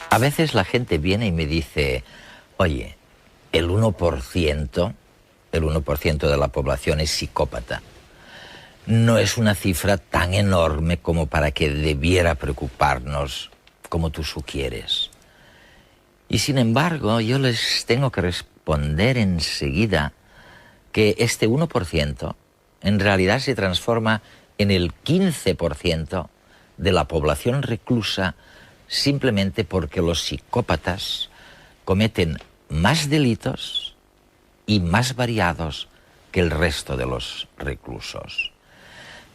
A veces la gente viene y me dice, oye, el 1% de la población es psicópata. No es una cifra tan enorme como para que debiera preocuparnos como tú sugieres. Y sin embargo, yo les tengo que responder enseguida que este 1% en realidad se transforma en el 15% de la población reclusa simplemente porque los psicópatas cometen más delitos y más variados que el resto de los reclusos.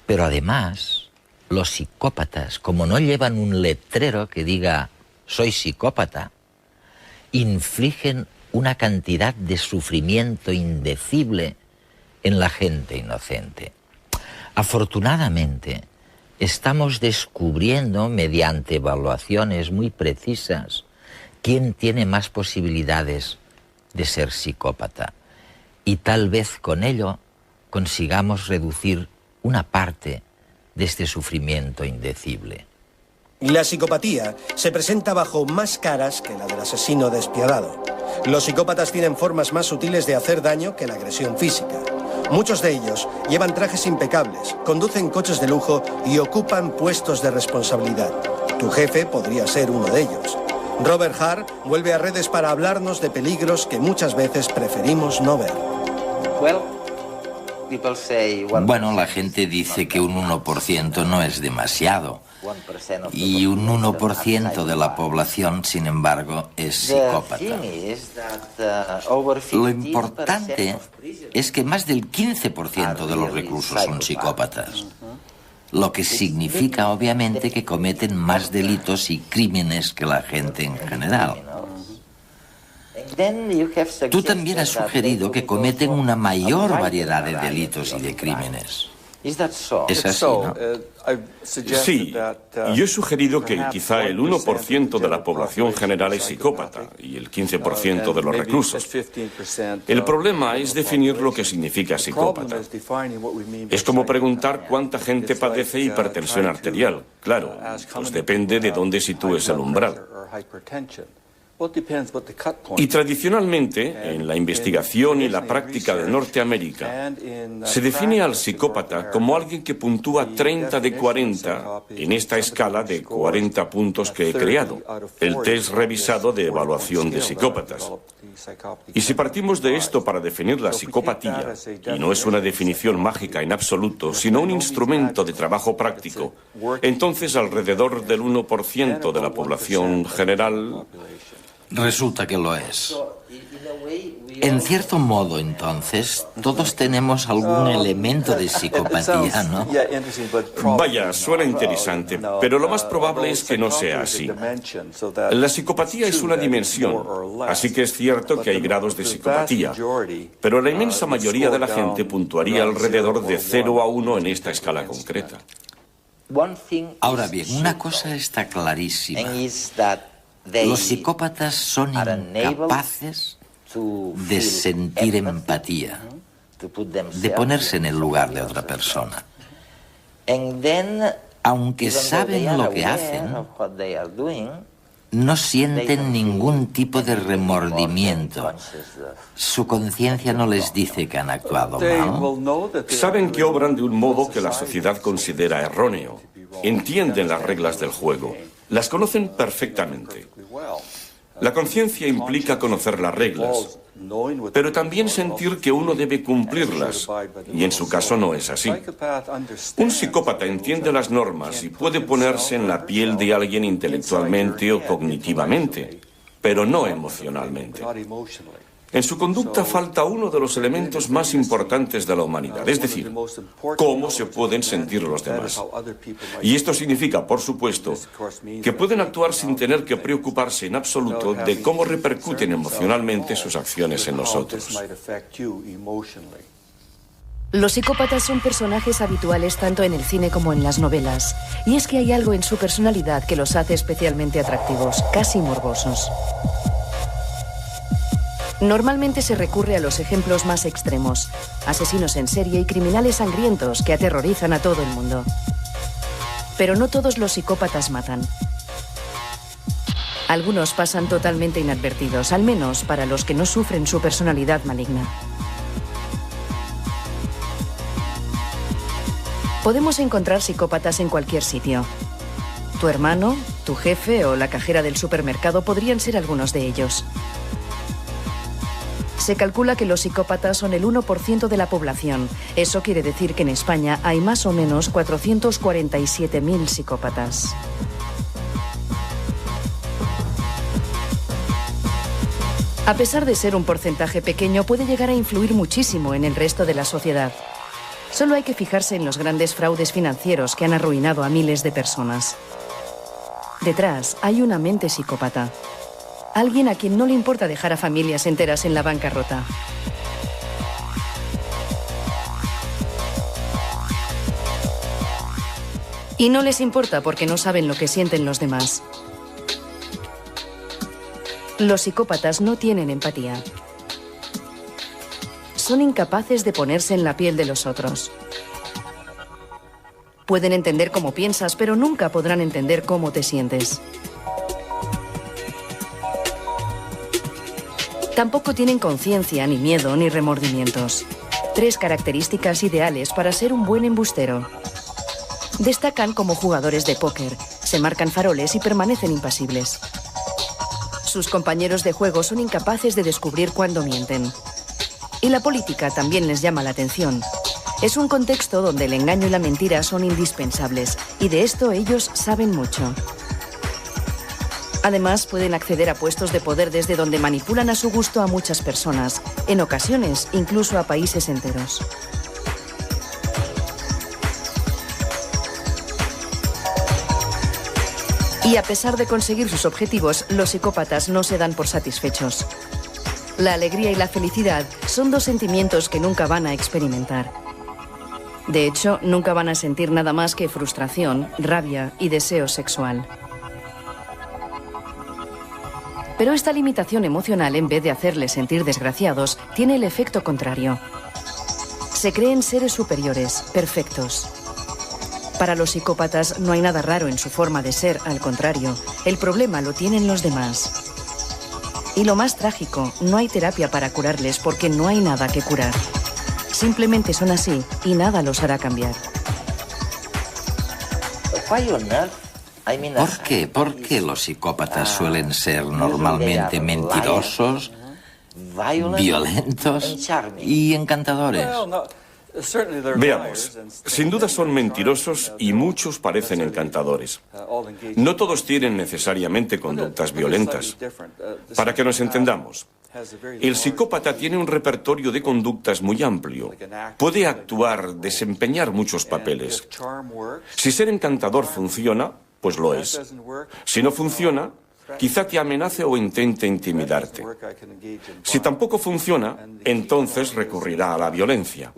Pero además, los psicópatas, como no llevan un letrero que diga «soy psicópata», infligen una cantidad de sufrimiento indecible en la gente inocente. Afortunadamente, estamos descubriendo, mediante evaluaciones muy precisas, quién tiene más posibilidades de ser psicópata. Y tal vez con ello consigamos reducir una parte de este sufrimiento indecible. La psicopatía se presenta bajo más caras que la del asesino despiadado. Los psicópatas tienen formas más sutiles de hacer daño que la agresión física. Muchos de ellos llevan trajes impecables, conducen coches de lujo y ocupan puestos de responsabilidad. Tu jefe podría ser uno de ellos. Robert Hart vuelve a redes para hablarnos de peligros que muchas veces preferimos no ver. Bueno, la gente dice que un 1% no es demasiado. Y un 1% de la población, sin embargo, es psicópata. Lo importante es que más del 15% de los reclusos son psicópatas. Lo que significa, obviamente, que cometen más delitos y crímenes que la gente en general. Tú también has sugerido que cometen una mayor variedad de delitos y de crímenes. Es así, ¿no? Sí, yo he sugerido que quizá el 1% de la población general es psicópata y el 15% de los reclusos. El problema es definir lo que significa psicópata. Es como preguntar cuánta gente padece hipertensión arterial. Claro, pues depende de dónde sitúes el umbral. Y tradicionalmente, en la investigación y la práctica de Norteamérica, se define al psicópata como alguien que puntúa 30 de 40 en esta escala de 40 puntos que he creado, el test revisado de evaluación de psicópatas. Y si partimos de esto para definir la psicopatía, y no es una definición mágica en absoluto, sino un instrumento de trabajo práctico, entonces alrededor del 1% de la población general... Resulta que lo es. En cierto modo, entonces, todos tenemos algún elemento de psicopatía, ¿no? Vaya, suena interesante, pero lo más probable es que no sea así. La psicopatía es una dimensión, así que es cierto que hay grados de psicopatía, pero la inmensa mayoría de la gente puntuaría alrededor de 0 a 1 en esta escala concreta. Ahora bien, una cosa está clarísima. Los psicópatas son incapaces de sentir empatía, de ponerse en el lugar de otra persona. Aunque saben lo que hacen, no sienten ningún tipo de remordimiento. Su conciencia no les dice que han actuado mal. Saben que obran de un modo que la sociedad considera erróneo. Entienden las reglas del juego. Las conocen perfectamente. La conciencia implica conocer las reglas, pero también sentir que uno debe cumplirlas, y en su caso no es así. Un psicópata entiende las normas y puede ponerse en la piel de alguien intelectualmente o cognitivamente, pero no emocionalmente. En su conducta falta uno de los elementos más importantes de la humanidad, es decir, cómo se pueden sentir los demás. Y esto significa, por supuesto, que pueden actuar sin tener que preocuparse en absoluto de cómo repercuten emocionalmente sus acciones en nosotros. Los psicópatas son personajes habituales tanto en el cine como en las novelas. Y es que hay algo en su personalidad que los hace especialmente atractivos, casi morbosos. Normalmente se recurre a los ejemplos más extremos, asesinos en serie y criminales sangrientos que aterrorizan a todo el mundo. Pero no todos los psicópatas matan. Algunos pasan totalmente inadvertidos, al menos para los que no sufren su personalidad maligna. Podemos encontrar psicópatas en cualquier sitio. Tu hermano, tu jefe o la cajera del supermercado podrían ser algunos de ellos. Se calcula que los psicópatas son el 1% de la población. Eso quiere decir que en España hay más o menos 447.000 psicópatas. A pesar de ser un porcentaje pequeño, puede llegar a influir muchísimo en el resto de la sociedad. Solo hay que fijarse en los grandes fraudes financieros que han arruinado a miles de personas. Detrás hay una mente psicópata. Alguien a quien no le importa dejar a familias enteras en la bancarrota. Y no les importa porque no saben lo que sienten los demás. Los psicópatas no tienen empatía. Son incapaces de ponerse en la piel de los otros. Pueden entender cómo piensas, pero nunca podrán entender cómo te sientes. Tampoco tienen conciencia, ni miedo, ni remordimientos. 3 características ideales para ser un buen embustero. Destacan como jugadores de póker, se marcan faroles y permanecen impasibles. Sus compañeros de juego son incapaces de descubrir cuándo mienten. Y la política también les llama la atención. Es un contexto donde el engaño y la mentira son indispensables, y de esto ellos saben mucho. Además, pueden acceder a puestos de poder desde donde manipulan a su gusto a muchas personas, en ocasiones incluso a países enteros. Y a pesar de conseguir sus objetivos, los psicópatas no se dan por satisfechos. La alegría y la felicidad son 2 sentimientos que nunca van a experimentar. De hecho, nunca van a sentir nada más que frustración, rabia y deseo sexual. Pero esta limitación emocional, en vez de hacerles sentir desgraciados, tiene el efecto contrario. Se creen seres superiores, perfectos. Para los psicópatas no hay nada raro en su forma de ser, al contrario, el problema lo tienen los demás. Y lo más trágico, no hay terapia para curarles porque no hay nada que curar. Simplemente son así y nada los hará cambiar. ¿Por qué? ¿Por qué los psicópatas suelen ser normalmente mentirosos, violentos y encantadores? Veamos, sin duda son mentirosos y muchos parecen encantadores. No todos tienen necesariamente conductas violentas. Para que nos entendamos, el psicópata tiene un repertorio de conductas muy amplio. Puede actuar, desempeñar muchos papeles. Si ser encantador funciona, pues lo es. Si no funciona, quizá te amenace o intente intimidarte. Si tampoco funciona, entonces recurrirá a la violencia.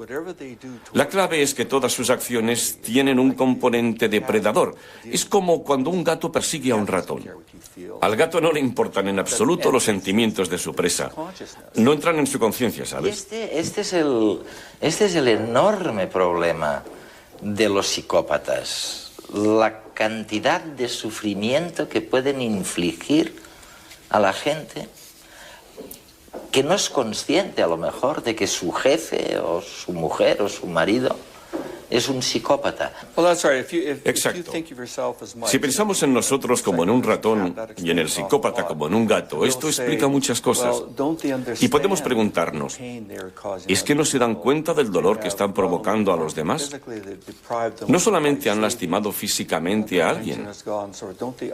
La clave es que todas sus acciones tienen un componente depredador. Es como cuando un gato persigue a un ratón. Al gato no le importan en absoluto los sentimientos de su presa. No entran en su conciencia, ¿sabes? Este es el enorme problema de los psicópatas. La cantidad de sufrimiento que pueden infligir a la gente que no es consciente a lo mejor de que su jefe o su mujer o su marido es un psicópata. Exacto. Si pensamos en nosotros como en un ratón y en el psicópata como en un gato, esto explica muchas cosas. Y podemos preguntarnos, ¿es que no se dan cuenta del dolor que están provocando a los demás? No solamente han lastimado físicamente a alguien,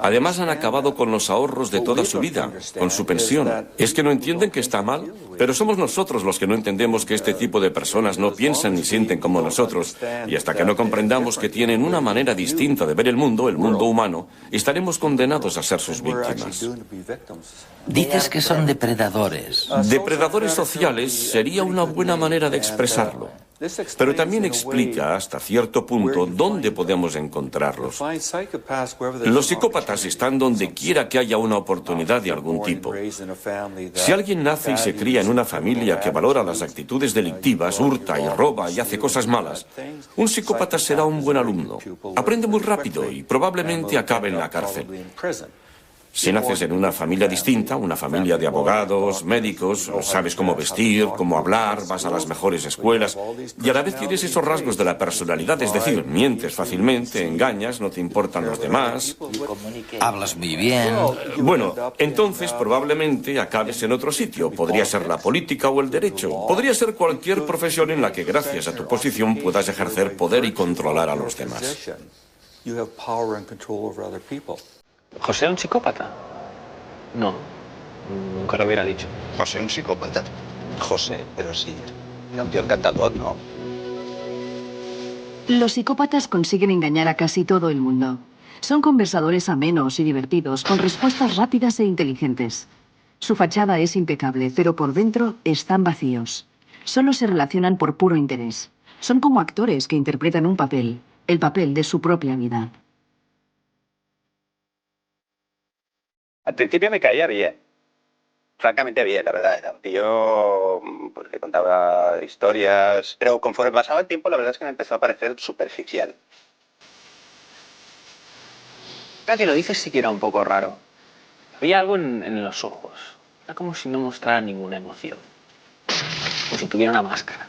además han acabado con los ahorros de toda su vida, con su pensión. ¿Es que no entienden que está mal? Pero somos nosotros los que no entendemos que este tipo de personas no piensan ni sienten como nosotros. Y hasta que no comprendamos que tienen una manera distinta de ver el mundo humano, estaremos condenados a ser sus víctimas. Dices que son depredadores. Depredadores sociales sería una buena manera de expresarlo. Pero también explica hasta cierto punto dónde podemos encontrarlos. Los psicópatas están donde quiera que haya una oportunidad de algún tipo. Si alguien nace y se cría en una familia que valora las actitudes delictivas, hurta y roba y hace cosas malas, un psicópata será un buen alumno. Aprende muy rápido y probablemente acabe en la cárcel. Si naces en una familia distinta, una familia de abogados, médicos, sabes cómo vestir, cómo hablar, vas a las mejores escuelas y a la vez tienes esos rasgos de la personalidad, es decir, mientes fácilmente, engañas, no te importan los demás. Hablas muy bien. Bueno, entonces probablemente acabes en otro sitio. Podría ser la política o el derecho. Podría ser cualquier profesión en la que gracias a tu posición puedas ejercer poder y controlar a los demás. ¿José era un psicópata? No, nunca lo hubiera dicho. ¿José un psicópata? José, pero sí. Un tío encantador, ¿no? Los psicópatas consiguen engañar a casi todo el mundo. Son conversadores amenos y divertidos, con respuestas rápidas e inteligentes. Su fachada es impecable, pero por dentro están vacíos. Solo se relacionan por puro interés. Son como actores que interpretan un papel, el papel de su propia vida. Al principio me caía bien. Francamente bien, la verdad. Era un tío pues, que contaba historias. Pero conforme pasaba el tiempo, la verdad es que me empezó a parecer superficial. Casi lo dices sí que era un poco raro. Había algo en los ojos. Era como si no mostrara ninguna emoción. Como si tuviera una máscara.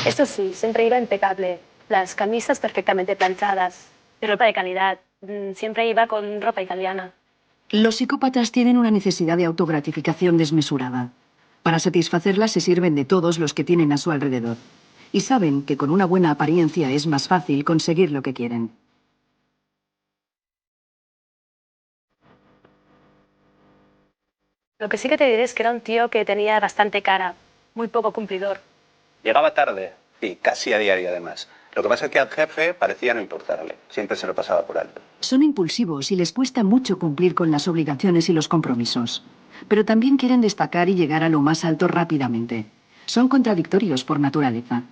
Eso sí, siempre iba impecable. Las camisas perfectamente planchadas, de ropa de calidad. Siempre iba con ropa italiana. Los psicópatas tienen una necesidad de autogratificación desmesurada. Para satisfacerla se sirven de todos los que tienen a su alrededor. Y saben que con una buena apariencia es más fácil conseguir lo que quieren. Lo que sí que te diré es que era un tío que tenía bastante cara, muy poco cumplidor. Llegaba tarde, y casi a diario además. Lo que pasa es que al jefe parecía no importarle. Siempre se lo pasaba por alto. Son impulsivos y les cuesta mucho cumplir con las obligaciones y los compromisos. Pero también quieren destacar y llegar a lo más alto rápidamente. Son contradictorios por naturaleza.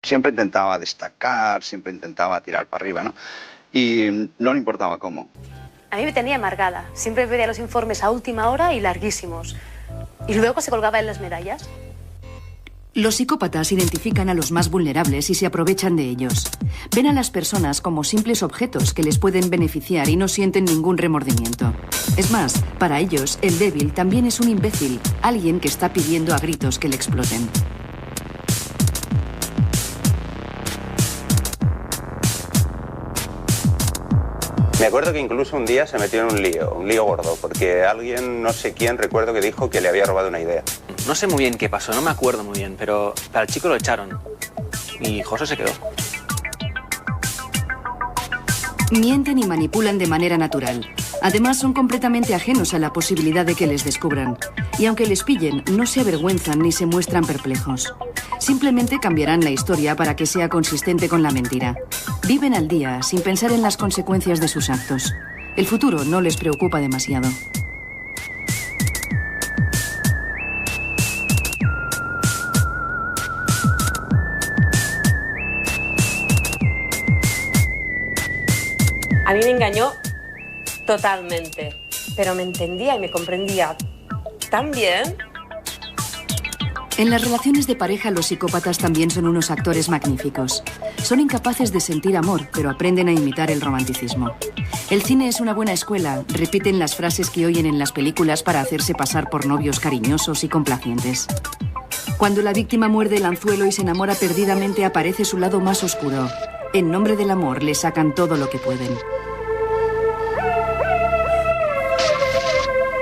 Siempre intentaba destacar, siempre intentaba tirar para arriba, ¿no? Y no le importaba cómo. A mí me tenía amargada. Siempre pedía los informes a última hora y larguísimos. Y luego se colgaba en las medallas. Los psicópatas identifican a los más vulnerables y se aprovechan de ellos. Ven a las personas como simples objetos que les pueden beneficiar y no sienten ningún remordimiento. Es más, para ellos, el débil también es un imbécil, alguien que está pidiendo a gritos que le exploten. Me acuerdo que incluso un día se metió en un lío gordo, porque alguien, no sé quién, recuerdo que dijo que le había robado una idea. No sé muy bien qué pasó, no me acuerdo muy bien, pero al chico lo echaron. Y José se quedó. Mienten y manipulan de manera natural. Además, son completamente ajenos a la posibilidad de que les descubran. Y aunque les pillen, no se avergüenzan ni se muestran perplejos. Simplemente cambiarán la historia para que sea consistente con la mentira. Viven al día, sin pensar en las consecuencias de sus actos. El futuro no les preocupa demasiado. A mí me engañó totalmente, pero me entendía y me comprendía tan bien. En las relaciones de pareja, los psicópatas también son unos actores magníficos. Son incapaces de sentir amor, pero aprenden a imitar el romanticismo. El cine es una buena escuela. Repiten las frases que oyen en las películas para hacerse pasar por novios cariñosos y complacientes. Cuando la víctima muerde el anzuelo y se enamora perdidamente, aparece su lado más oscuro. En nombre del amor, le sacan todo lo que pueden.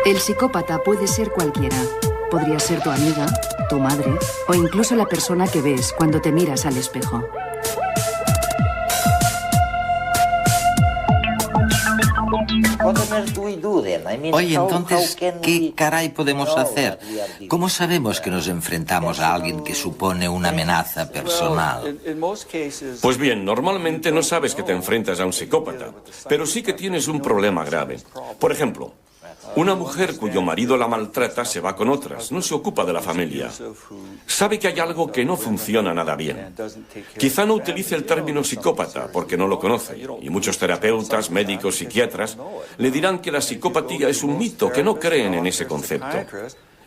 El psicópata puede ser cualquiera. Podría ser tu amiga, tu madre o incluso la persona que ves cuando te miras al espejo. Oye, entonces, ¿qué caray podemos hacer? ¿Cómo sabemos que nos enfrentamos a alguien que supone una amenaza personal? Pues bien, normalmente no sabes que te enfrentas a un psicópata, pero sí que tienes un problema grave. Por ejemplo, Una mujer cuyo marido la maltrata se va con otras, no se ocupa de la familia. Sabe que hay algo que no funciona nada bien. Quizá no utilice el término psicópata porque no lo conoce, y muchos terapeutas, médicos, psiquiatras le dirán que la psicopatía es un mito, que no creen en ese concepto.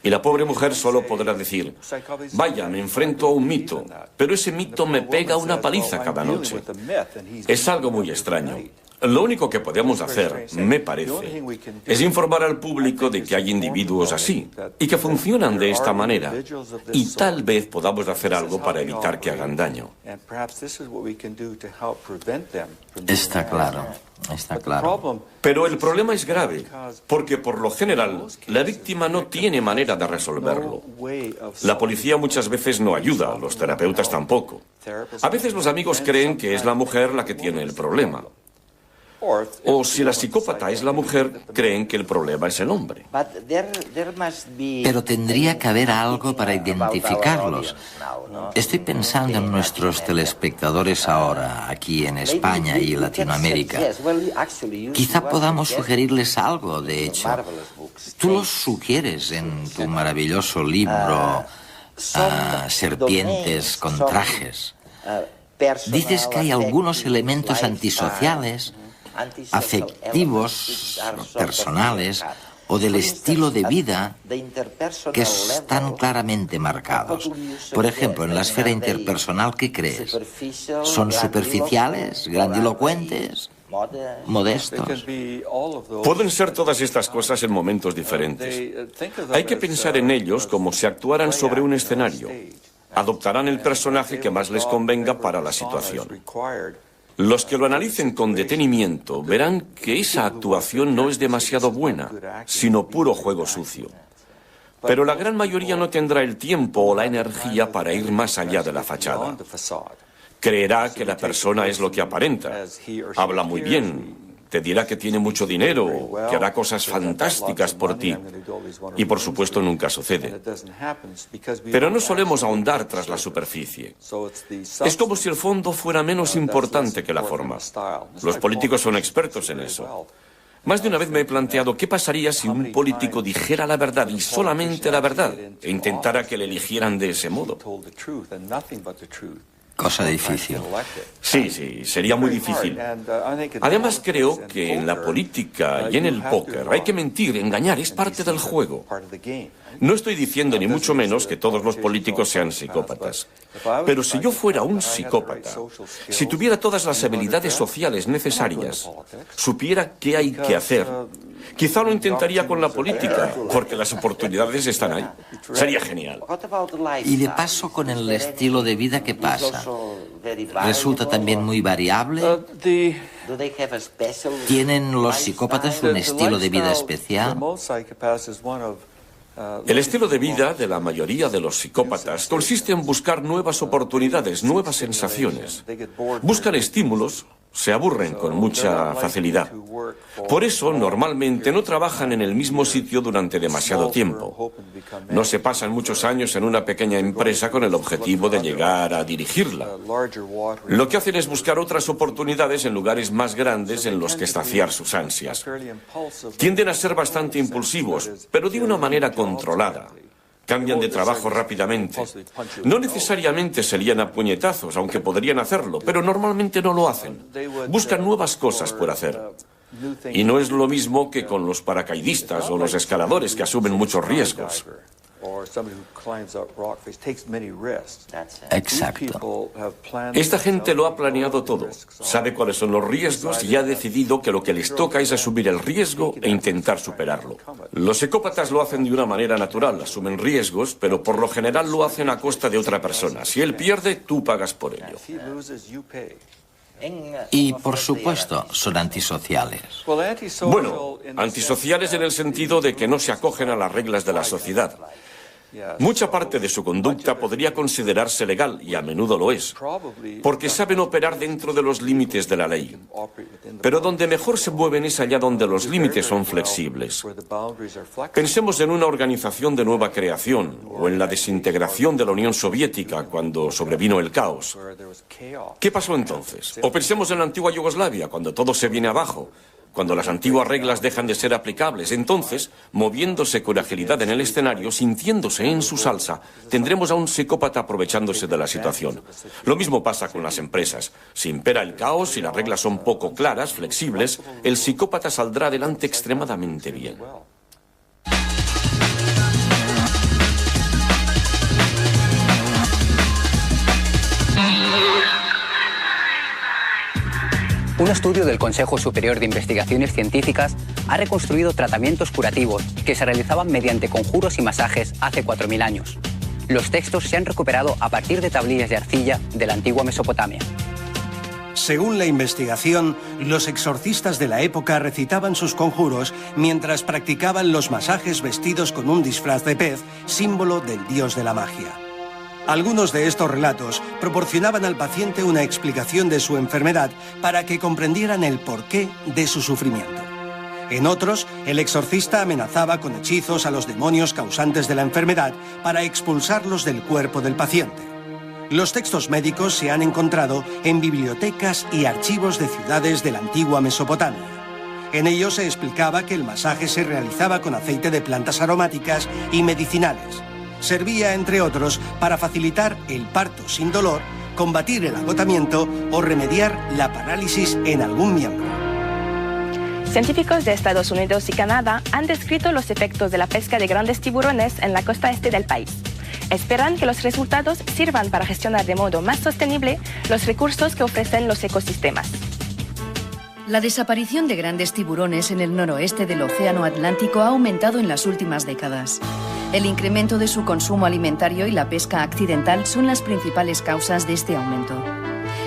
Y la pobre mujer solo podrá decir, vaya, me enfrento a un mito, pero ese mito me pega una paliza cada noche. Es algo muy extraño. Lo único que podemos hacer, me parece, es informar al público de que hay individuos así y que funcionan de esta manera, y tal vez podamos hacer algo para evitar que hagan daño. Está claro, está claro. Pero el problema es grave, porque por lo general la víctima no tiene manera de resolverlo. La policía muchas veces no ayuda, los terapeutas tampoco. A veces los amigos creen que es la mujer la que tiene el problema. O si la psicópata es la mujer, creen que el problema es el hombre. Pero tendría que haber algo para identificarlos. Estoy pensando en nuestros telespectadores ahora, aquí en España y Latinoamérica. Quizá podamos sugerirles algo, de hecho. Tú los sugieres en tu maravilloso libro, Serpientes con trajes. Dices que hay algunos elementos antisociales, afectivos, personales o del estilo de vida que están claramente marcados. Por ejemplo, en la esfera interpersonal, ¿qué crees? ¿Son superficiales, grandilocuentes, modestos? Pueden ser todas estas cosas en momentos diferentes. Hay que pensar en ellos como si actuaran sobre un escenario. Adoptarán el personaje que más les convenga para la situación. Los que lo analicen con detenimiento verán que esa actuación no es demasiado buena, sino puro juego sucio. Pero la gran mayoría no tendrá el tiempo o la energía para ir más allá de la fachada. Creerá que la persona es lo que aparenta. Habla muy bien, te dirá que tiene mucho dinero, que hará cosas fantásticas por ti. Y por supuesto nunca sucede. Pero no solemos ahondar tras la superficie. Es como si el fondo fuera menos importante que la forma. Los políticos son expertos en eso. Más de una vez me he planteado qué pasaría si un político dijera la verdad y solamente la verdad e intentara que le eligieran de ese modo. Cosa difícil. Sí, sería muy difícil. Además, creo que en la política y en el póker hay que mentir, engañar, es parte del juego. No estoy diciendo ni mucho menos que todos los políticos sean psicópatas. Pero si yo fuera un psicópata, si tuviera todas las habilidades sociales necesarias, supiera qué hay que hacer, quizá lo intentaría con la política, porque las oportunidades están ahí. Sería genial. Y de paso, con el estilo de vida, ¿qué pasa? ¿Resulta también muy variable? ¿Tienen los psicópatas un estilo de vida especial? El estilo de vida de la mayoría de los psicópatas consiste en buscar nuevas oportunidades, nuevas sensaciones. Buscan estímulos, se aburren con mucha facilidad. Por eso, normalmente no trabajan en el mismo sitio durante demasiado tiempo. No se pasan muchos años en una pequeña empresa con el objetivo de llegar a dirigirla. Lo que hacen es buscar otras oportunidades en lugares más grandes en los que saciar sus ansias. Tienden a ser bastante impulsivos, pero de una manera controlada. Cambian de trabajo rápidamente. No necesariamente se lían a puñetazos, aunque podrían hacerlo, pero normalmente no lo hacen. Buscan nuevas cosas por hacer. Y no es lo mismo que con los paracaidistas o los escaladores que asumen muchos riesgos. Exacto. Esta gente lo ha planeado todo. Sabe cuáles son los riesgos y ha decidido que lo que les toca es asumir el riesgo e intentar superarlo. Los psicópatas lo hacen de una manera natural, asumen riesgos, pero por lo general lo hacen a costa de otra persona. Si él pierde, tú pagas por ello. Y, por supuesto, son antisociales. Bueno, antisociales en el sentido de que no se acogen a las reglas de la sociedad. Mucha parte de su conducta podría considerarse legal, y a menudo lo es, porque saben operar dentro de los límites de la ley. Pero donde mejor se mueven es allá donde los límites son flexibles. Pensemos en una organización de nueva creación, o en la desintegración de la Unión Soviética cuando sobrevino el caos. ¿Qué pasó entonces? O pensemos en la antigua Yugoslavia, cuando todo se viene abajo, cuando las antiguas reglas dejan de ser aplicables. Entonces, moviéndose con agilidad en el escenario, sintiéndose en su salsa, tendremos a un psicópata aprovechándose de la situación. Lo mismo pasa con las empresas. Si impera el caos y las reglas son poco claras, flexibles, el psicópata saldrá adelante extremadamente bien. Un estudio del Consejo Superior de Investigaciones Científicas ha reconstruido tratamientos curativos que se realizaban mediante conjuros y masajes hace 4000 años. Los textos se han recuperado a partir de tablillas de arcilla de la antigua Mesopotamia. Según la investigación, los exorcistas de la época recitaban sus conjuros mientras practicaban los masajes vestidos con un disfraz de pez, símbolo del dios de la magia. Algunos de estos relatos proporcionaban al paciente una explicación de su enfermedad para que comprendieran el porqué de su sufrimiento. En otros, el exorcista amenazaba con hechizos a los demonios causantes de la enfermedad para expulsarlos del cuerpo del paciente. Los textos médicos se han encontrado en bibliotecas y archivos de ciudades de la antigua Mesopotamia. En ellos se explicaba que el masaje se realizaba con aceite de plantas aromáticas y medicinales. Servía, entre otros, para facilitar el parto sin dolor, combatir el agotamiento o remediar la parálisis en algún miembro. Científicos de Estados Unidos y Canadá han descrito los efectos de la pesca de grandes tiburones en la costa este del país. Esperan que los resultados sirvan para gestionar de modo más sostenible los recursos que ofrecen los ecosistemas. La desaparición de grandes tiburones en el noroeste del Océano Atlántico ha aumentado en las últimas décadas. El incremento de su consumo alimentario y la pesca accidental son las principales causas de este aumento.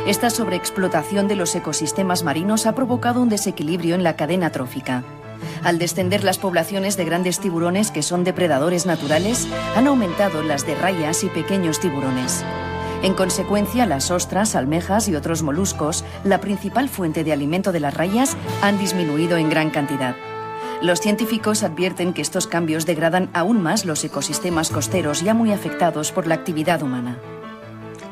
Esta sobreexplotación de los ecosistemas marinos ha provocado un desequilibrio en la cadena trófica. Al descender las poblaciones de grandes tiburones que son depredadores naturales, han aumentado las de rayas y pequeños tiburones. En consecuencia, las ostras, almejas y otros moluscos, la principal fuente de alimento de las rayas, han disminuido en gran cantidad. Los científicos advierten que estos cambios degradan aún más los ecosistemas costeros ya muy afectados por la actividad humana.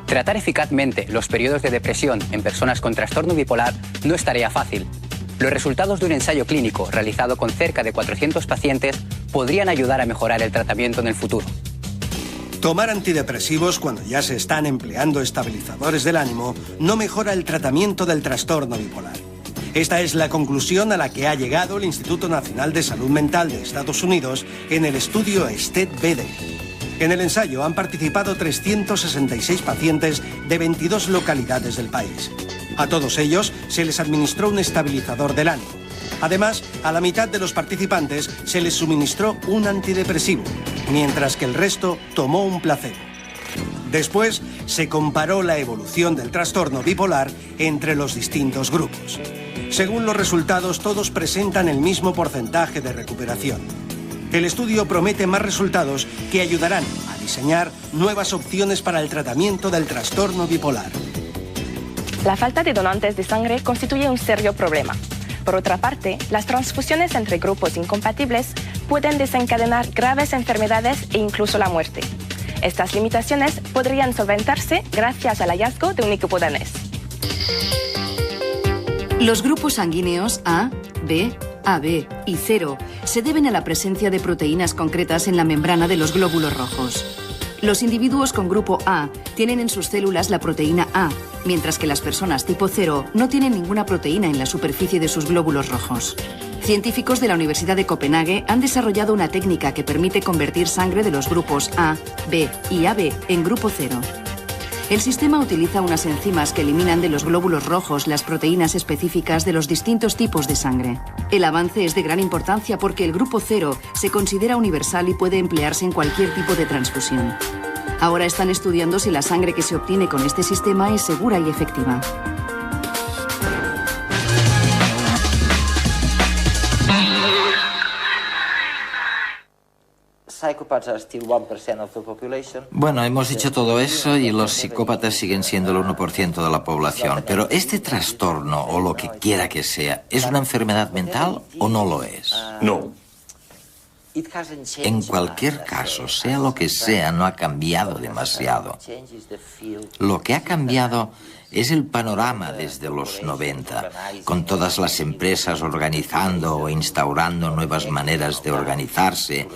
Tratar eficazmente los periodos de depresión en personas con trastorno bipolar no es tarea fácil. Los resultados de un ensayo clínico realizado con cerca de 400 pacientes podrían ayudar a mejorar el tratamiento en el futuro. Tomar antidepresivos cuando ya se están empleando estabilizadores del ánimo no mejora el tratamiento del trastorno bipolar. Esta es la conclusión a la que ha llegado el Instituto Nacional de Salud Mental de Estados Unidos en el estudio STED-BD. En el ensayo han participado 366 pacientes de 22 localidades del país. A todos ellos se les administró un estabilizador del ánimo. Además, a la mitad de los participantes se les suministró un antidepresivo, mientras que el resto tomó un placebo. Después, se comparó la evolución del trastorno bipolar entre los distintos grupos. Según los resultados, todos presentan el mismo porcentaje de recuperación. El estudio promete más resultados que ayudarán a diseñar nuevas opciones para el tratamiento del trastorno bipolar. La falta de donantes de sangre constituye un serio problema. Por otra parte, las transfusiones entre grupos incompatibles pueden desencadenar graves enfermedades e incluso la muerte. Estas limitaciones podrían solventarse gracias al hallazgo de un equipo danés. Los grupos sanguíneos A, B, AB y 0 se deben a la presencia de proteínas concretas en la membrana de los glóbulos rojos. Los individuos con grupo A tienen en sus células la proteína A, mientras que las personas tipo 0 no tienen ninguna proteína en la superficie de sus glóbulos rojos. Científicos de la Universidad de Copenhague han desarrollado una técnica que permite convertir sangre de los grupos A, B y AB en grupo 0. El sistema utiliza unas enzimas que eliminan de los glóbulos rojos las proteínas específicas de los distintos tipos de sangre. El avance es de gran importancia porque el grupo 0 se considera universal y puede emplearse en cualquier tipo de transfusión. Ahora están estudiando si la sangre que se obtiene con este sistema es segura y efectiva. Bueno, hemos dicho todo eso y los psicópatas siguen siendo el 1% de la población. Pero este trastorno, o lo que quiera que sea, ¿es una enfermedad mental o no lo es? No. En cualquier caso, sea lo que sea, no ha cambiado demasiado. Lo que ha cambiado Es el panorama desde los 90, con todas las empresas organizando o instaurando nuevas maneras de organizarse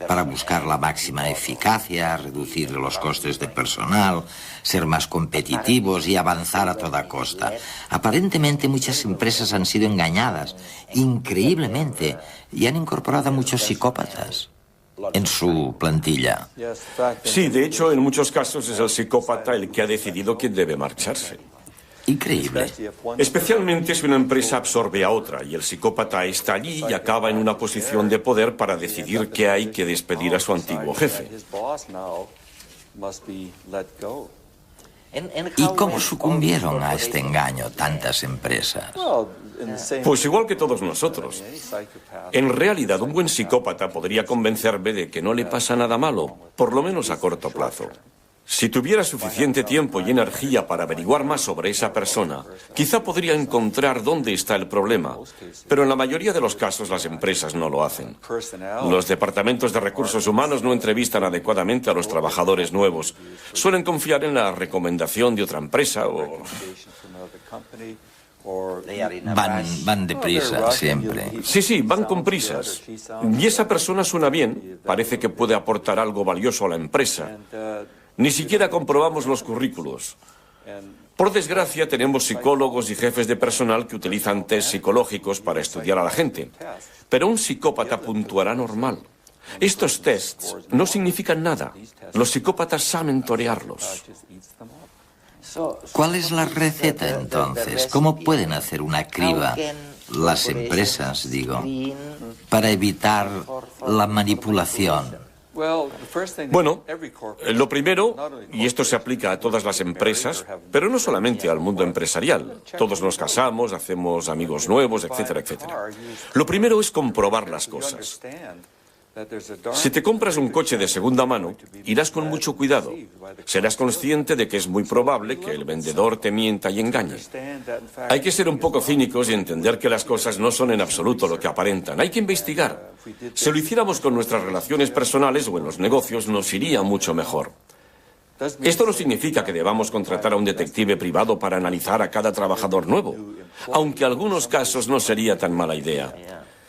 para buscar la máxima eficacia, reducir los costes de personal, ser más competitivos y avanzar a toda costa. Aparentemente muchas empresas han sido engañadas, increíblemente, y han incorporado a muchos psicópatas en su plantilla. Sí, de hecho, en muchos casos es el psicópata el que ha decidido quién debe marcharse. Increíble. Especialmente si una empresa absorbe a otra y el psicópata está allí y acaba en una posición de poder para decidir que hay que despedir a su antiguo jefe. ¿Y cómo sucumbieron a este engaño tantas empresas? Pues igual que todos nosotros. En realidad, un buen psicópata podría convencerme de que no le pasa nada malo, por lo menos a corto plazo. Si tuviera suficiente tiempo y energía para averiguar más sobre esa persona, quizá podría encontrar dónde está el problema. Pero en la mayoría de los casos las empresas no lo hacen. Los departamentos de recursos humanos no entrevistan adecuadamente a los trabajadores nuevos. Suelen confiar en la recomendación de otra empresa o... Van deprisa siempre. Sí, van con prisas. Y esa persona suena bien, parece que puede aportar algo valioso a la empresa. Ni siquiera comprobamos los currículos. Por desgracia, tenemos psicólogos y jefes de personal que utilizan test psicológicos para estudiar a la gente. Pero un psicópata puntuará normal. Estos tests no significan nada. Los psicópatas saben torearlos. ¿Cuál es la receta entonces? ¿Cómo pueden hacer una criba las empresas, digo, para evitar la manipulación? Bueno, lo primero, y esto se aplica a todas las empresas, pero no solamente al mundo empresarial. Todos nos casamos, hacemos amigos nuevos, etcétera, etcétera. Lo primero es comprobar las cosas. Si te compras un coche de segunda mano, irás con mucho cuidado. Serás consciente de que es muy probable que el vendedor te mienta y engañe. Hay que ser un poco cínicos y entender que las cosas no son en absoluto lo que aparentan. Hay que investigar. Si lo hiciéramos con nuestras relaciones personales o en los negocios, nos iría mucho mejor. Esto no significa que debamos contratar a un detective privado para analizar a cada trabajador nuevo, aunque en algunos casos no sería tan mala idea.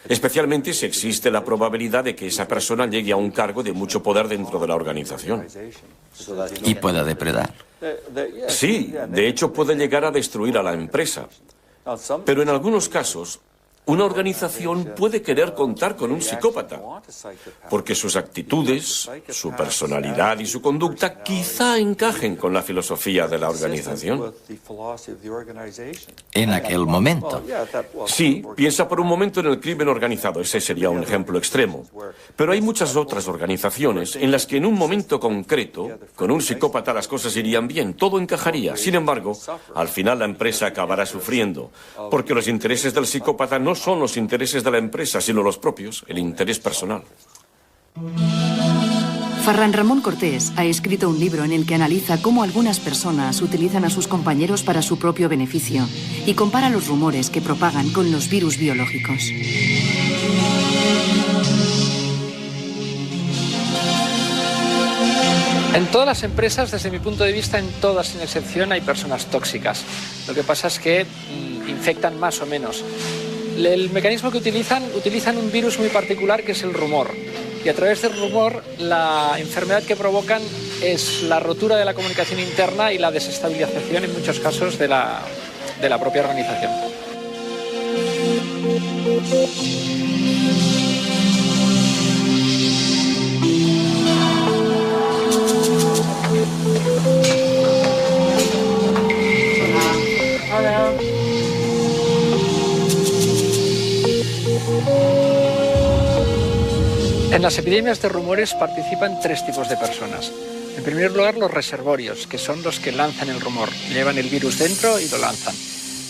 Especialmente si existe la probabilidad de que esa persona llegue a un cargo de mucho poder dentro de la organización. Y pueda depredar. Sí, de hecho puede llegar a destruir a la empresa. Pero en algunos casos, una organización puede querer contar con un psicópata, porque sus actitudes, su personalidad y su conducta quizá encajen con la filosofía de la organización. En aquel momento. Sí, piensa por un momento en el crimen organizado, ese sería un ejemplo extremo. Pero hay muchas otras organizaciones en las que en un momento concreto, con un psicópata las cosas irían bien, todo encajaría. Sin embargo, al final la empresa acabará sufriendo, porque los intereses del psicópata no son los intereses de la empresa, sino los propios, el interés personal. Ferran Ramón Cortés ha escrito un libro en el que analiza cómo algunas personas utilizan a sus compañeros para su propio beneficio y compara los rumores que propagan con los virus biológicos. En todas las empresas, desde mi punto de vista, en todas sin excepción, hay personas tóxicas. Lo que pasa es que infectan más o menos. El mecanismo que utilizan un virus muy particular que es el rumor. Y a través del rumor, la enfermedad que provocan es la rotura de la comunicación interna y la desestabilización, en muchos casos, de la propia organización. Hola. En las epidemias de rumores participan tres tipos de personas. En primer lugar, los reservorios, que son los que lanzan el rumor, llevan el virus dentro y lo lanzan.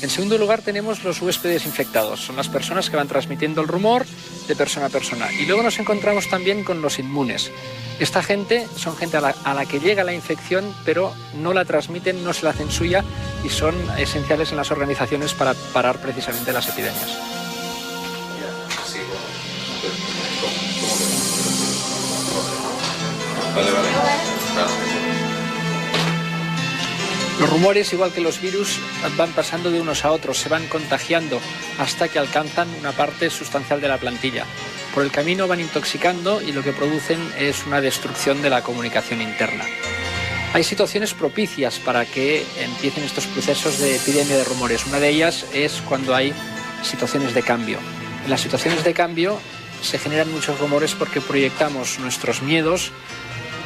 En segundo lugar, tenemos los huéspedes infectados, son las personas que van transmitiendo el rumor de persona a persona. Y luego nos encontramos también con los inmunes. Esta gente son gente a la que llega la infección, pero no la transmiten, no se la hacen suya y son esenciales en las organizaciones para parar precisamente las epidemias. Los rumores, igual que los virus, van pasando de unos a otros, se van contagiando hasta que alcanzan una parte sustancial de la plantilla. Por el camino van intoxicando y lo que producen es una destrucción de la comunicación interna. Hay situaciones propicias para que empiecen estos procesos de epidemia de rumores. Una de ellas es cuando hay situaciones de cambio. En las situaciones de cambio se generan muchos rumores porque proyectamos nuestros miedos,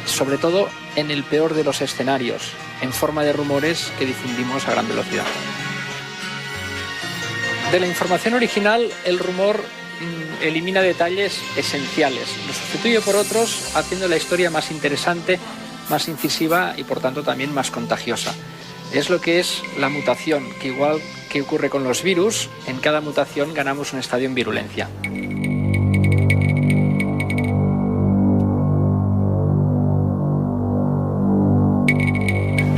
sobre todo en el peor de los escenarios, en forma de rumores que difundimos a gran velocidad. De la información original, el rumor elimina detalles esenciales, lo sustituye por otros, haciendo la historia más interesante, más incisiva y por tanto también más contagiosa. Es lo que es la mutación, que igual que ocurre con los virus, en cada mutación ganamos un estadio en virulencia.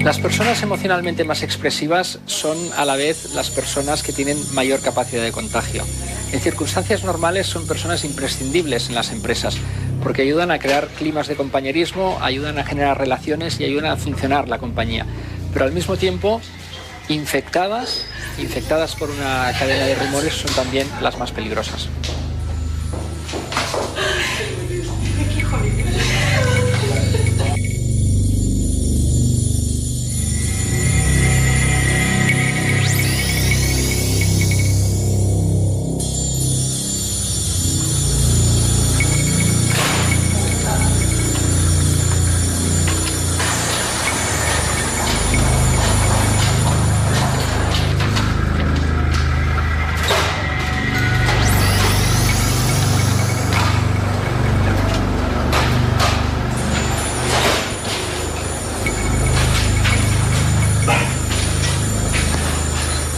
Las personas emocionalmente más expresivas son a la vez las personas que tienen mayor capacidad de contagio. En circunstancias normales son personas imprescindibles en las empresas porque ayudan a crear climas de compañerismo, ayudan a generar relaciones y ayudan a funcionar la compañía. Pero al mismo tiempo, infectadas por una cadena de rumores son también las más peligrosas.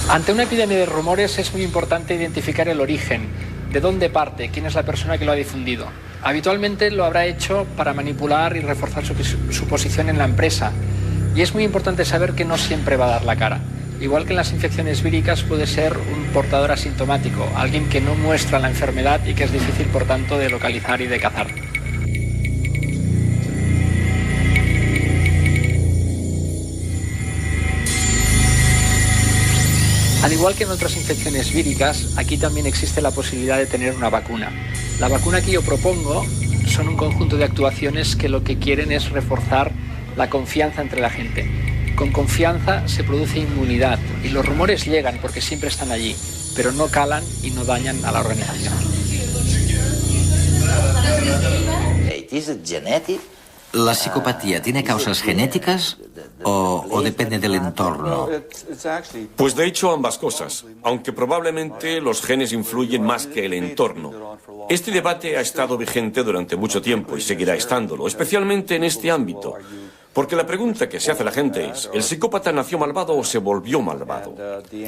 Ante una epidemia de rumores es muy importante identificar el origen, de dónde parte, quién es la persona que lo ha difundido. Habitualmente lo habrá hecho para manipular y reforzar su posición en la empresa. Y es muy importante saber que no siempre va a dar la cara. Igual que en las infecciones víricas puede ser un portador asintomático, alguien que no muestra la enfermedad y que es difícil por tanto de localizar y de cazar. Al igual que en otras infecciones víricas, aquí también existe la posibilidad de tener una vacuna. La vacuna que yo propongo son un conjunto de actuaciones que lo que quieren es reforzar la confianza entre la gente. Con confianza se produce inmunidad y los rumores llegan porque siempre están allí, pero no calan y no dañan a la organización. ¿La psicopatía tiene causas genéticas o depende del entorno? Pues de hecho ambas cosas, aunque probablemente los genes influyen más que el entorno. Este debate ha estado vigente durante mucho tiempo y seguirá estándolo, especialmente en este ámbito. Porque la pregunta que se hace la gente es, ¿el psicópata nació malvado o se volvió malvado?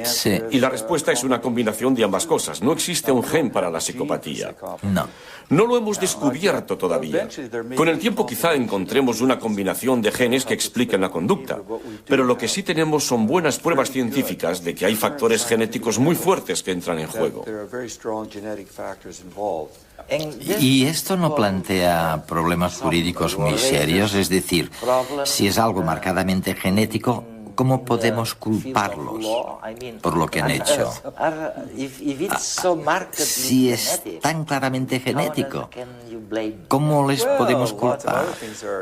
Sí. Y la respuesta es una combinación de ambas cosas. No existe un gen para la psicopatía. No. No lo hemos descubierto todavía. Con el tiempo quizá encontremos una combinación de genes que expliquen la conducta. Pero lo que sí tenemos son buenas pruebas científicas de que hay factores genéticos muy fuertes que entran en juego. ¿Y esto no plantea problemas jurídicos muy serios? Es decir, si es algo marcadamente genético, ¿cómo podemos culparlos por lo que han hecho? Si es tan claramente genético, ¿cómo les podemos culpar?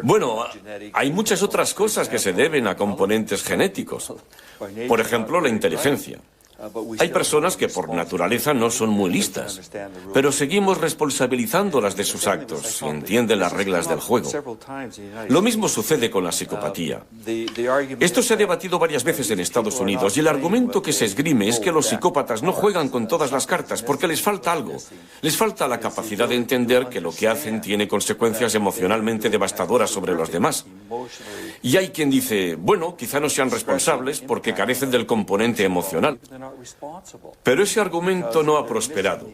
Bueno, hay muchas otras cosas que se deben a componentes genéticos. Por ejemplo, la inteligencia. Hay personas que por naturaleza no son muy listas, pero seguimos responsabilizándolas de sus actos y entienden las reglas del juego. Lo mismo sucede con la psicopatía. Esto se ha debatido varias veces en Estados Unidos y el argumento que se esgrime es que los psicópatas no juegan con todas las cartas porque les falta algo. Les falta la capacidad de entender que lo que hacen tiene consecuencias emocionalmente devastadoras sobre los demás. Y hay quien dice, bueno, quizá no sean responsables porque carecen del componente emocional. Pero ese argumento no ha prosperado.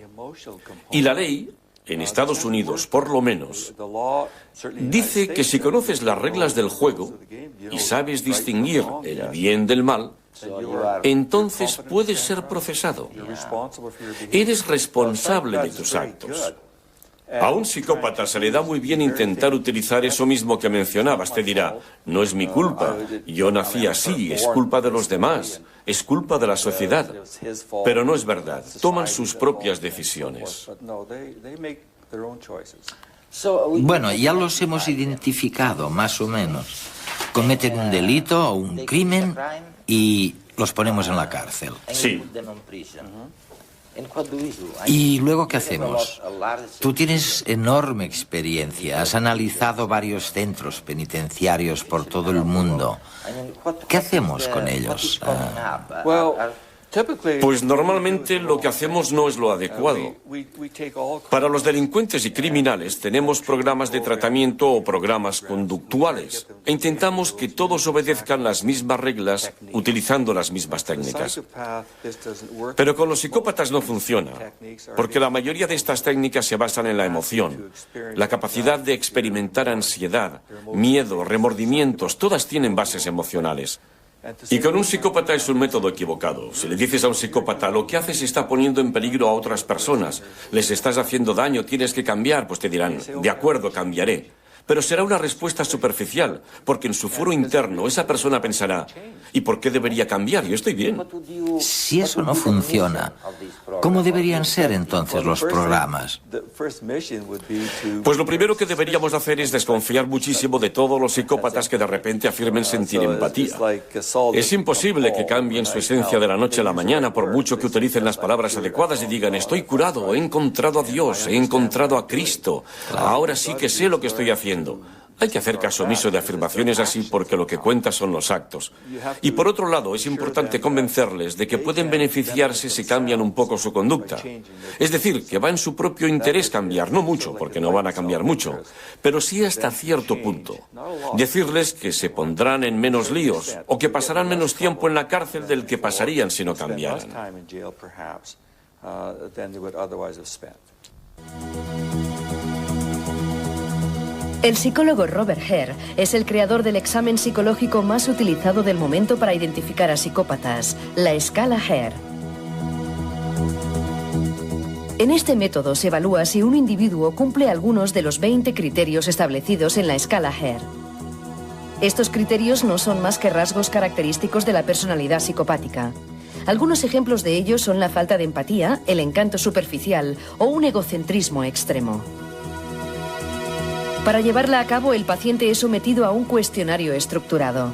Y la ley, en Estados Unidos por lo menos, dice que si conoces las reglas del juego y sabes distinguir el bien del mal, entonces puedes ser procesado. Eres responsable de tus actos. A un psicópata se le da muy bien intentar utilizar eso mismo que mencionabas. Te dirá, no es mi culpa, yo nací así, es culpa de los demás, es culpa de la sociedad. Pero no es verdad, toman sus propias decisiones. Bueno, ya los hemos identificado, más o menos. Cometen un delito o un crimen y los ponemos en la cárcel. Sí. ¿Y luego qué hacemos? Tú tienes enorme experiencia, has analizado varios centros penitenciarios por todo el mundo. ¿Qué hacemos con ellos? Pues normalmente lo que hacemos no es lo adecuado. Para los delincuentes y criminales tenemos programas de tratamiento o programas conductuales e intentamos que todos obedezcan las mismas reglas utilizando las mismas técnicas. Pero con los psicópatas no funciona, porque la mayoría de estas técnicas se basan en la emoción, la capacidad de experimentar ansiedad, miedo, remordimientos, todas tienen bases emocionales. Y con un psicópata es un método equivocado. Si le dices a un psicópata, lo que haces está poniendo en peligro a otras personas, les estás haciendo daño, tienes que cambiar, pues te dirán, de acuerdo, cambiaré. Pero será una respuesta superficial, porque en su foro interno esa persona pensará, ¿y por qué debería cambiar? Yo estoy bien. Si eso no funciona, ¿cómo deberían ser entonces los programas? Pues lo primero que deberíamos hacer es desconfiar muchísimo de todos los psicópatas que de repente afirmen sentir empatía. Es imposible que cambien su esencia de la noche a la mañana por mucho que utilicen las palabras adecuadas y digan, estoy curado, he encontrado a Dios, he encontrado a Cristo, ahora sí que sé lo que estoy haciendo. Hay que hacer caso omiso de afirmaciones así porque lo que cuenta son los actos. Y por otro lado, es importante convencerles de que pueden beneficiarse si cambian un poco su conducta. Es decir, que va en su propio interés cambiar, no mucho, porque no van a cambiar mucho, pero sí hasta cierto punto. Decirles que se pondrán en menos líos o que pasarán menos tiempo en la cárcel del que pasarían si no cambiaran. El psicólogo Robert Hare es el creador del examen psicológico más utilizado del momento para identificar a psicópatas, la escala Hare. En este método se evalúa si un individuo cumple algunos de los 20 criterios establecidos en la escala Hare. Estos criterios no son más que rasgos característicos de la personalidad psicopática. Algunos ejemplos de ellos son la falta de empatía, el encanto superficial o un egocentrismo extremo. Para llevarla a cabo, el paciente es sometido a un cuestionario estructurado.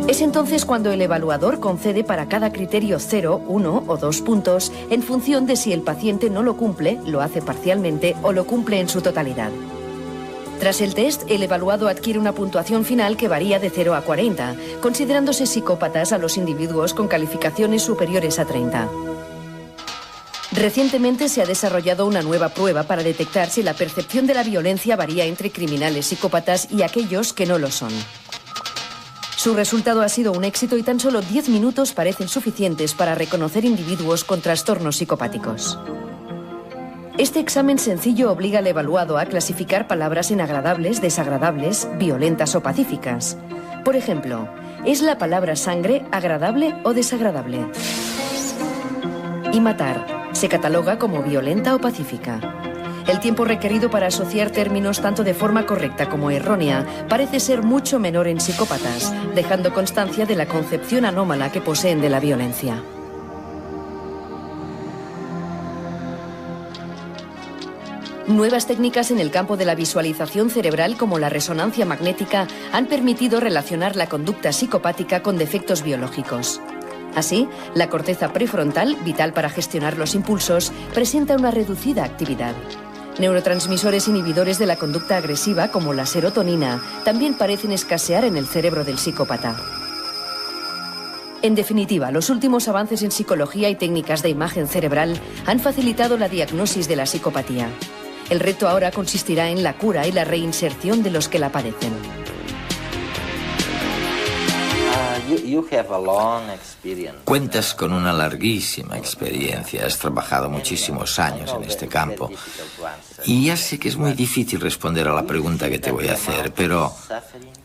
Es entonces cuando el evaluador concede para cada criterio 0, 1 o 2 puntos en función de si el paciente no lo cumple, lo hace parcialmente o lo cumple en su totalidad. Tras el test, el evaluado adquiere una puntuación final que varía de 0 a 40, considerándose psicópatas a los individuos con calificaciones superiores a 30. Recientemente se ha desarrollado una nueva prueba para detectar si la percepción de la violencia varía entre criminales psicópatas y aquellos que no lo son. Su resultado ha sido un éxito y tan solo 10 minutos parecen suficientes para reconocer individuos con trastornos psicopáticos. Este examen sencillo obliga al evaluado a clasificar palabras en agradables, desagradables, violentas o pacíficas. Por ejemplo, ¿es la palabra sangre agradable o desagradable? Y matar, ¿se cataloga como violenta o pacífica? El tiempo requerido para asociar términos tanto de forma correcta como errónea parece ser mucho menor en psicópatas, dejando constancia de la concepción anómala que poseen de la violencia. Nuevas técnicas en el campo de la visualización cerebral como la resonancia magnética han permitido relacionar la conducta psicopática con defectos biológicos. Así, la corteza prefrontal, vital para gestionar los impulsos, presenta una reducida actividad. Neurotransmisores inhibidores de la conducta agresiva, como la serotonina, también parecen escasear en el cerebro del psicópata. En definitiva, los últimos avances en psicología y técnicas de imagen cerebral han facilitado la diagnosis de la psicopatía. El reto ahora consistirá en la cura y la reinserción de los que la padecen. Cuentas con una larguísima experiencia, has trabajado muchísimos años en este campo. Y ya sé que es muy difícil responder a la pregunta que te voy a hacer, pero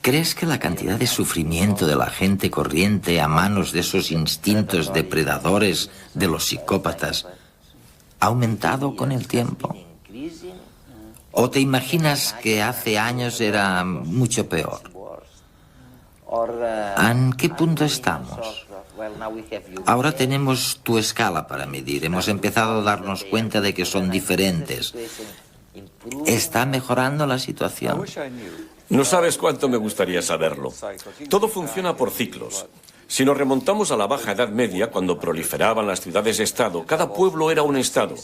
¿crees que la cantidad de sufrimiento de la gente corriente a manos de esos instintos depredadores de los psicópatas ha aumentado con el tiempo? ¿O te imaginas que hace años era mucho peor? ¿En qué punto estamos? Ahora tenemos tu escala para medir. Hemos empezado a darnos cuenta de que son diferentes. ¿Está mejorando la situación? No sabes cuánto me gustaría saberlo. Todo funciona por ciclos. Si nos remontamos a la Baja Edad Media, cuando proliferaban las ciudades-estado, cada pueblo era un estado.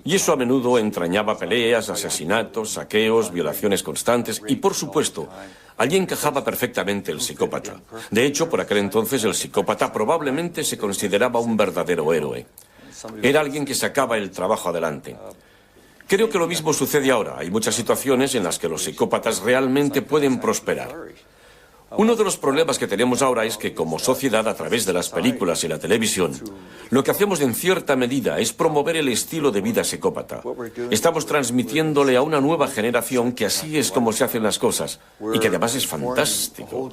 Y eso a menudo entrañaba peleas, asesinatos, saqueos, violaciones constantes y, por supuesto, allí encajaba perfectamente el psicópata. De hecho, por aquel entonces el psicópata probablemente se consideraba un verdadero héroe. Era alguien que sacaba el trabajo adelante. Creo que lo mismo sucede ahora. Hay muchas situaciones en las que los psicópatas realmente pueden prosperar. Uno de los problemas que tenemos ahora es que, como sociedad, a través de las películas y la televisión, lo que hacemos en cierta medida es promover el estilo de vida psicópata. Estamos transmitiéndole a una nueva generación que así es como se hacen las cosas y que además es fantástico.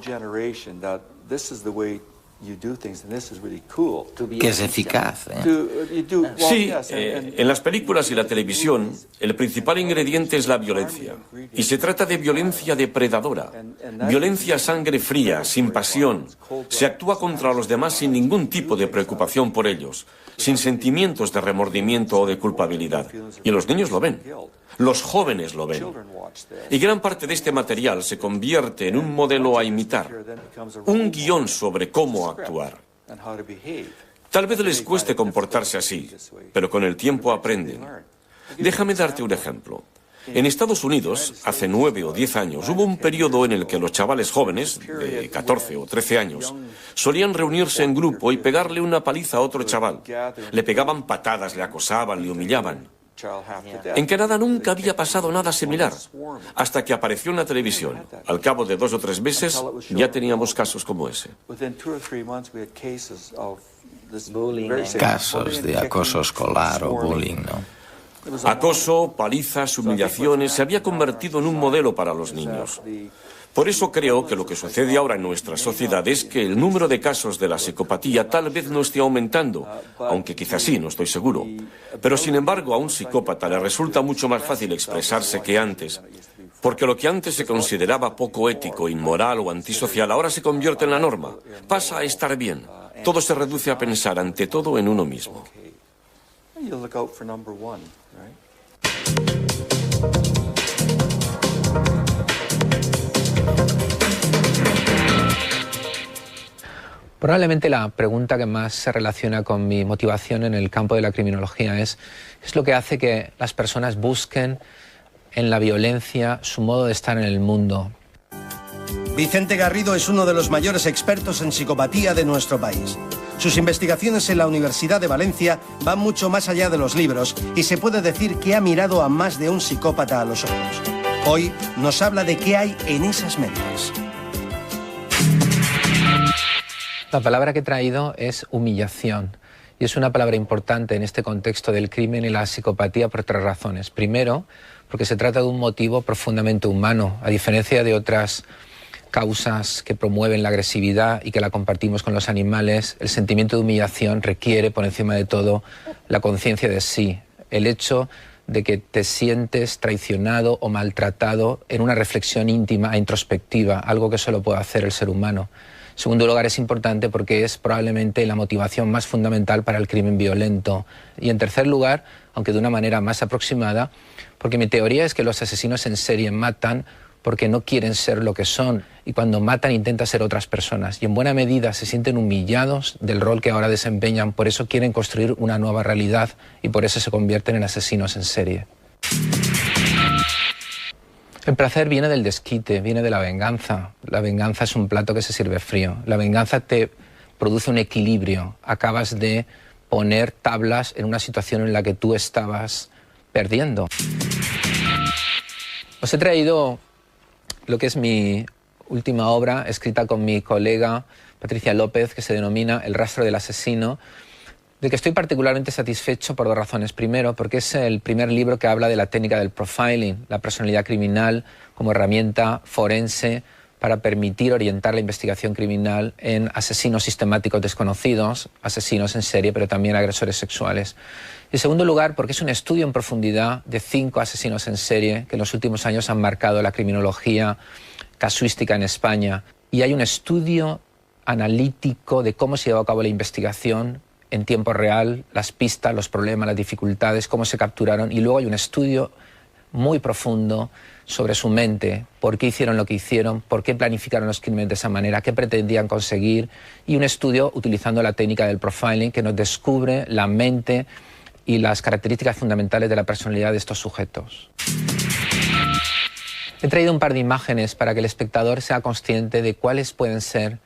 Que es eficaz, ¿eh? Sí, en las películas y la televisión, el principal ingrediente es la violencia. Y se trata de violencia depredadora. Violencia a sangre fría, sin pasión. Se actúa contra los demás sin ningún tipo de preocupación por ellos, sin sentimientos de remordimiento o de culpabilidad. Y los niños lo ven. Los jóvenes lo ven. Y gran parte de este material se convierte en un modelo a imitar, un guión sobre cómo actuar. Tal vez les cueste comportarse así, pero con el tiempo aprenden. Déjame darte un ejemplo. En Estados Unidos, hace 9 o 10 años, hubo un periodo en el que los chavales jóvenes, de 14 o 13 años, solían reunirse en grupo y pegarle una paliza a otro chaval. Le pegaban patadas, le acosaban, le humillaban. En Canadá nunca había pasado nada similar, hasta que apareció en la televisión. Al cabo de 2 o 3 meses ya teníamos casos como ese. Casos de acoso escolar o bullying, ¿no? Acoso, palizas, humillaciones, se había convertido en un modelo para los niños. Por eso creo que lo que sucede ahora en nuestra sociedad es que el número de casos de la psicopatía tal vez no esté aumentando, aunque quizás sí, no estoy seguro. Pero sin embargo, a un psicópata le resulta mucho más fácil expresarse que antes, porque lo que antes se consideraba poco ético, inmoral o antisocial ahora se convierte en la norma. Pasa a estar bien. Todo se reduce a pensar ante todo en uno mismo. Probablemente la pregunta que más se relaciona con mi motivación en el campo de la criminología es lo que hace que las personas busquen en la violencia su modo de estar en el mundo. Vicente Garrido es uno de los mayores expertos en psicopatía de nuestro país. Sus investigaciones en la Universidad de Valencia van mucho más allá de los libros y se puede decir que ha mirado a más de un psicópata a los ojos. Hoy nos habla de qué hay en esas mentes. La palabra que he traído es humillación. Y es una palabra importante en este contexto del crimen y la psicopatía por 3 razones. Primero, porque se trata de un motivo profundamente humano, a diferencia de otras causas que promueven la agresividad y que la compartimos con los animales. El sentimiento de humillación requiere, por encima de todo, la conciencia de sí. El hecho de que te sientes traicionado o maltratado en una reflexión íntima e introspectiva, algo que solo puede hacer el ser humano. En segundo lugar, es importante porque es probablemente la motivación más fundamental para el crimen violento. Y en tercer lugar, aunque de una manera más aproximada, porque mi teoría es que los asesinos en serie matan porque no quieren ser lo que son y cuando matan intentan ser otras personas y en buena medida se sienten humillados del rol que ahora desempeñan, por eso quieren construir una nueva realidad y por eso se convierten en asesinos en serie. El placer viene del desquite, viene de la venganza. La venganza es un plato que se sirve frío. La venganza te produce un equilibrio. Acabas de poner tablas en una situación en la que tú estabas perdiendo. Os he traído lo que es mi última obra, escrita con mi colega Patricia López, que se denomina El rastro del asesino, de que estoy particularmente satisfecho por 2 razones. Primero, porque es el primer libro que habla de la técnica del profiling, la personalidad criminal como herramienta forense para permitir orientar la investigación criminal en asesinos sistemáticos desconocidos, asesinos en serie, pero también agresores sexuales. En segundo lugar, porque es un estudio en profundidad de 5 asesinos en serie que en los últimos años han marcado la criminología casuística en España. Y hay un estudio analítico de cómo se llevó a cabo la investigación en tiempo real, las pistas, los problemas, las dificultades, cómo se capturaron. Y luego hay un estudio muy profundo sobre su mente, por qué hicieron lo que hicieron, por qué planificaron los crímenes de esa manera, qué pretendían conseguir, y un estudio utilizando la técnica del profiling que nos descubre la mente y las características fundamentales de la personalidad de estos sujetos. He traído un par de imágenes para que el espectador sea consciente de cuáles pueden ser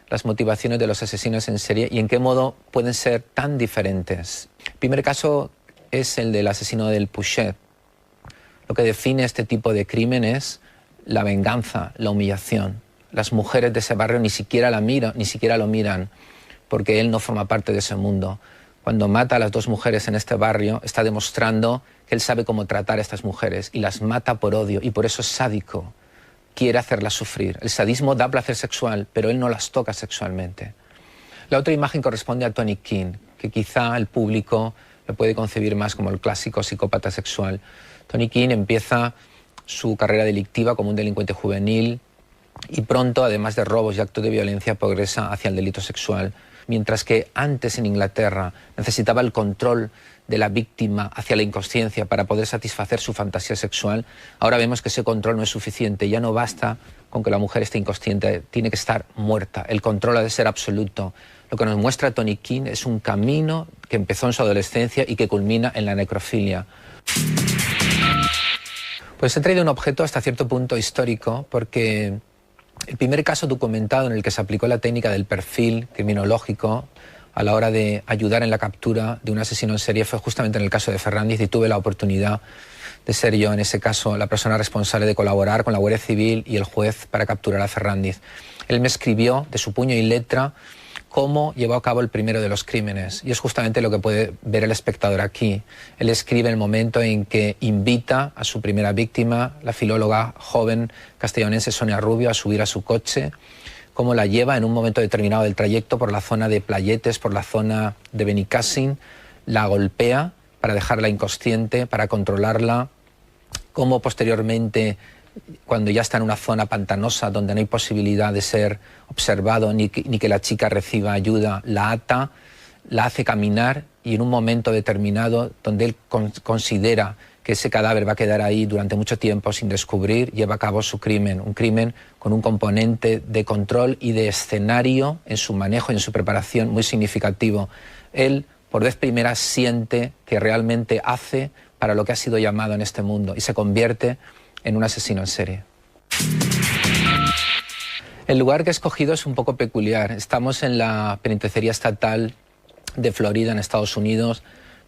las motivaciones de los asesinos en serie y en qué modo pueden ser tan diferentes. El primer caso es el del asesino del Pouchet. Lo que define este tipo de crimen es la venganza, la humillación. Las mujeres de ese barrio ni siquiera lo miran, porque él no forma parte de ese mundo. Cuando mata a las 2 mujeres en este barrio, está demostrando que él sabe cómo tratar a estas mujeres y las mata por odio, y por eso es sádico. Quiere hacerlas sufrir. El sadismo da placer sexual, pero él no las toca sexualmente. La otra imagen corresponde a Tony King, que quizá el público lo puede concebir más como el clásico psicópata sexual. Tony King empieza su carrera delictiva como un delincuente juvenil y pronto, además de robos y actos de violencia, progresa hacia el delito sexual. Mientras que antes en Inglaterra necesitaba el control de la víctima hacia la inconsciencia para poder satisfacer su fantasía sexual, ahora vemos que ese control no es suficiente. Ya no basta con que la mujer esté inconsciente, tiene que estar muerta. El control ha de ser absoluto. Lo que nos muestra Tony King es un camino que empezó en su adolescencia y que culmina en la necrofilia. Pues he traído un objeto hasta cierto punto histórico porque el primer caso documentado en el que se aplicó la técnica del perfil criminológico a la hora de ayudar en la captura de un asesino en serie fue justamente en el caso de Ferrandiz, y tuve la oportunidad de ser yo en ese caso la persona responsable de colaborar con la Guardia Civil y el juez para capturar a Ferrandiz. Él me escribió de su puño y letra cómo llevó a cabo el primero de los crímenes, y es justamente lo que puede ver el espectador aquí. Él escribe el momento en que invita a su primera víctima, la filóloga joven castellonense Sonia Rubio, a subir a su coche, cómo la lleva en un momento determinado del trayecto por la zona de Playetes, por la zona de Benicàssim, la golpea para dejarla inconsciente, para controlarla, cómo posteriormente, cuando ya está en una zona pantanosa donde no hay posibilidad de ser observado ni que la chica reciba ayuda, la ata, la hace caminar, y en un momento determinado donde él considera que ese cadáver va a quedar ahí durante mucho tiempo sin descubrir, lleva a cabo su crimen, un crimen con un componente de control y de escenario en su manejo y en su preparación muy significativo. Él, por vez primera, siente que realmente hace para lo que ha sido llamado en este mundo y se convierte en un asesino en serie. El lugar que he escogido es un poco peculiar. Estamos en la penitenciaría estatal de Florida, en Estados Unidos,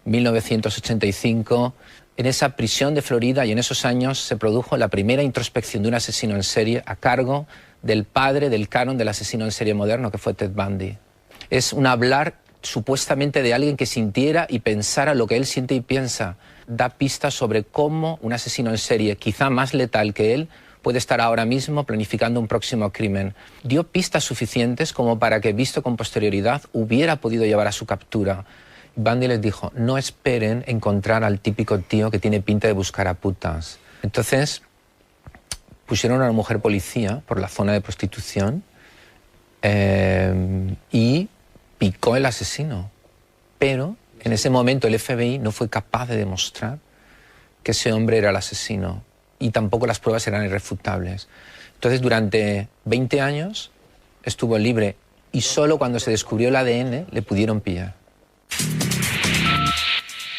1985. En esa prisión de Florida y en esos años se produjo la primera introspección de un asesino en serie a cargo del padre del canon del asesino en serie moderno, que fue Ted Bundy. Es un hablar supuestamente de alguien que sintiera y pensara lo que él siente y piensa. Da pistas sobre cómo un asesino en serie, quizá más letal que él, puede estar ahora mismo planificando un próximo crimen. Dio pistas suficientes como para que, visto con posterioridad, hubiera podido llevar a su captura. Bundy les dijo: no esperen encontrar al típico tío que tiene pinta de buscar a putas. Entonces pusieron a una mujer policía por la zona de prostitución y picó el asesino. Pero en ese momento el FBI no fue capaz de demostrar que ese hombre era el asesino, y tampoco las pruebas eran irrefutables. Entonces durante 20 años estuvo libre, y solo cuando se descubrió el ADN le pudieron pillar.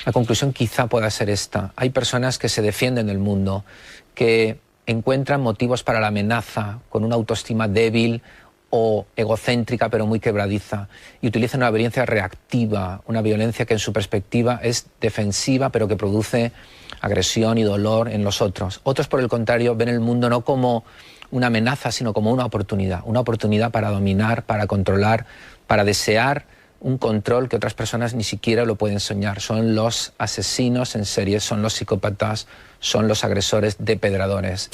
La conclusión quizá pueda ser esta: hay personas que se defienden del mundo, que encuentran motivos para la amenaza con una autoestima débil o egocéntrica pero muy quebradiza, y utilizan una violencia reactiva, una violencia que en su perspectiva es defensiva pero que produce agresión y dolor en los otros. Otros, por el contrario, ven el mundo no como una amenaza, sino como una oportunidad para dominar, para controlar, para desear un control que otras personas ni siquiera lo pueden soñar. Son los asesinos en serie, son los psicópatas, son los agresores depredadores.